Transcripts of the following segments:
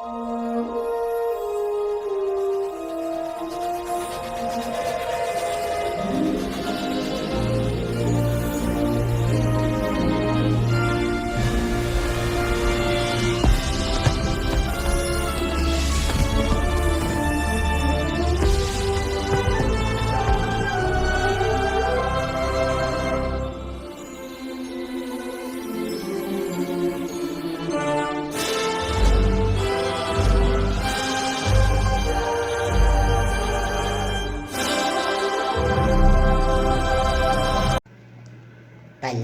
La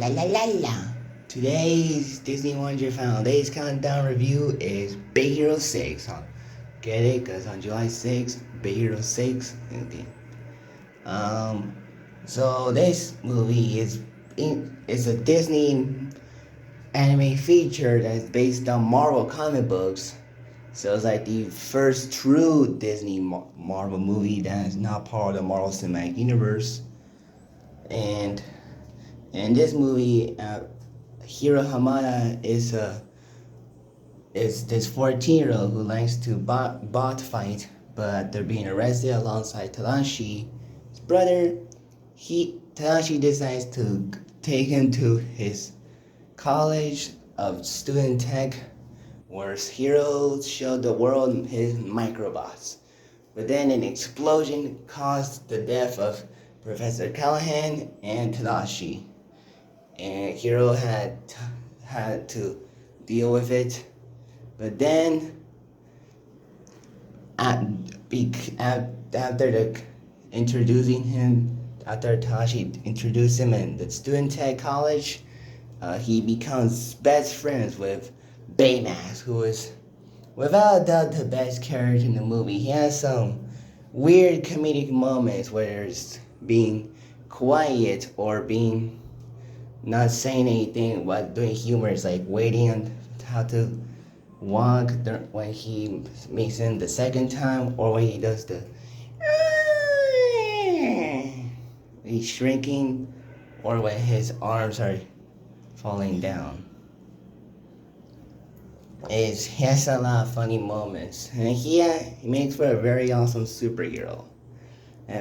la la la. Today's Disney Wonder Today's countdown review is Big Hero 6. Get it? Because on July 6th, Big Hero 6. Okay. So this movie is a Disney anime feature that's based on Marvel comic books. So it's like the first true Disney Marvel movie that is not part of the Marvel Cinematic Universe. And in this movie, Hiro Hamada is this 14-year-old who likes to bot fight, but they're being arrested alongside Tadashi, his brother. Tadashi decides to take him to his college of student tech, where Hiro showed the world his microbots. But then an explosion caused the death of Professor Callahan and Tadashi, and Hiro had to deal with it. But then, after Tadashi introduced him in the student tech college, he becomes best friends with Baymax, who is without a doubt the best character in the movie. He has some weird comedic moments where it's being quiet or being not saying anything but doing humor. It's like waiting on how to walk when he makes him the second time, or when he does the he's shrinking, or when his arms are falling down. He has a lot of funny moments, and he makes for a very awesome superhero.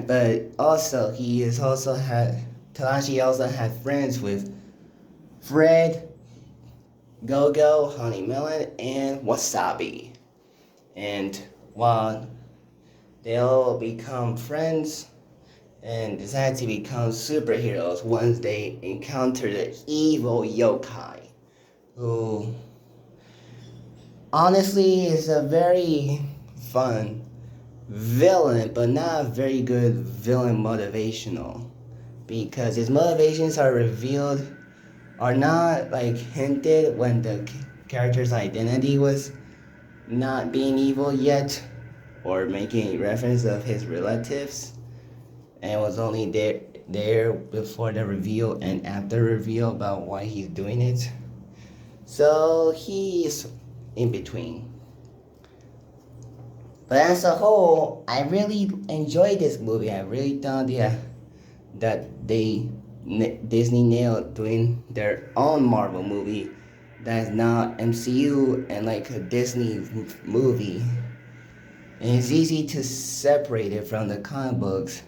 But also Tadashi also had friends with Fred, Go-Go, Honey Melon, and Wasabi. And while they all become friends and decide to become superheroes once they encounter the evil yokai, who honestly is a very fun villain, but not a very good villain motivational, because his motivations are not like hinted when the character's identity was not being evil yet, or making reference of his relatives, and was only there before the reveal and after reveal about why he's doing it. So he's in between. But as a whole, I really enjoyed this movie. I really thought that Disney nailed doing their own Marvel movie that is not MCU and like a Disney movie. And it's easy to separate it from the comic books,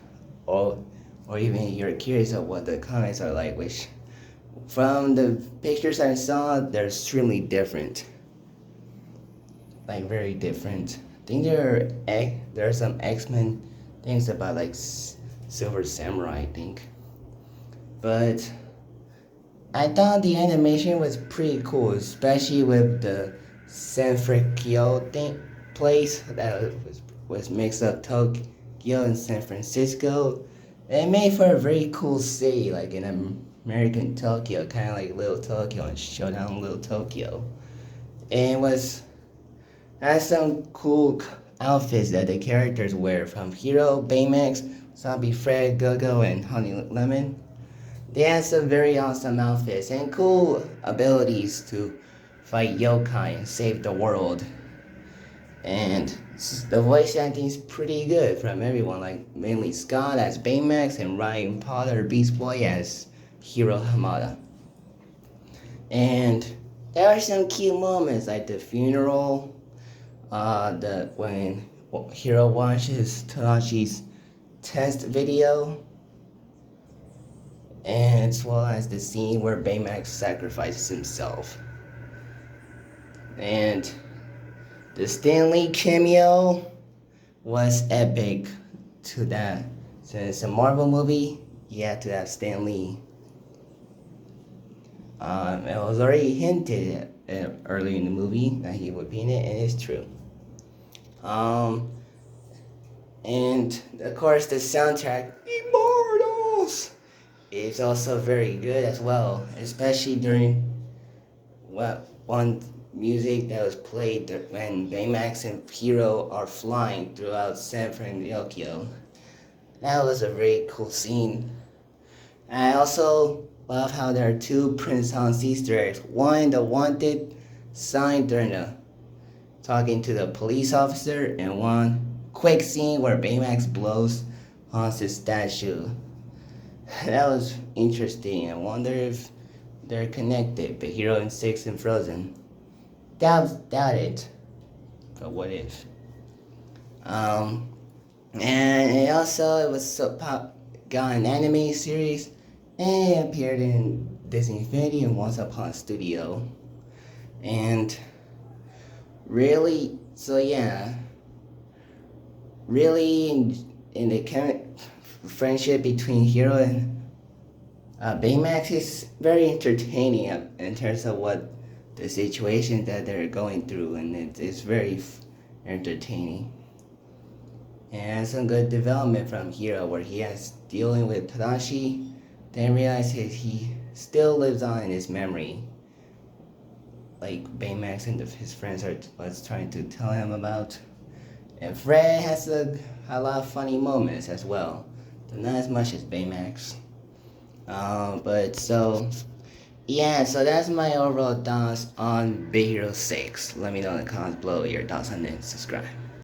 or even you're curious of what the comics are like, which from the pictures I saw, they're extremely different. Like very different. I think there are some X-Men things about like Silver Samurai, I think. But I thought the animation was pretty cool, especially with the San Francisco place that was mixed up Tokyo and San Francisco. It made for a very cool city, like an American Tokyo, kind of like Little Tokyo and Showdown Little Tokyo. And has some cool outfits that the characters wear, from Hiro, Baymax, Zombie Fred, Go-Go, and Honey Lemon. They have some very awesome outfits and cool abilities to fight yokai and save the world. And the voice acting is pretty good from everyone, like mainly Scott as Baymax and Ryan Potter Beast Boy as Hiro Hamada. And there are some cute moments like the funeral, the when Hiro watches Tadashi's test video, and as well as the scene where Baymax sacrifices himself. And the Stan Lee cameo was epic to that. Since it's a Marvel movie, you had to have Stan Lee. It was already hinted at early in the movie that he would be in it, and it's true. And of course, the soundtrack, Immortals, is also very good as well, especially during one music that was played when Baymax and Hiro are flying throughout San Francisco. That was a very cool scene. I also love how there are two Prince Hans Easter eggs. One, the wanted sign during talking to the police officer, and one quick scene where Baymax blows Hans' statue. That was interesting. I wonder if they're connected, but Hero and Six and Frozen. Doubt it. But what if? And it was got an anime series, and it appeared in Disney Infinity and Once Upon a Studio. And really, in the friendship between Hero and Baymax is very entertaining in terms of what the situation that they're going through, and it's very entertaining. And some good development from Hero, where he is dealing with Tadashi, then realizes he still lives on in his memory, like Baymax and his friends was trying to tell him about. And Fred has a lot of funny moments as well, but not as much as Baymax. So that's my overall thoughts on Big Hero 6. Let me know in the comments below your thoughts on it. Subscribe.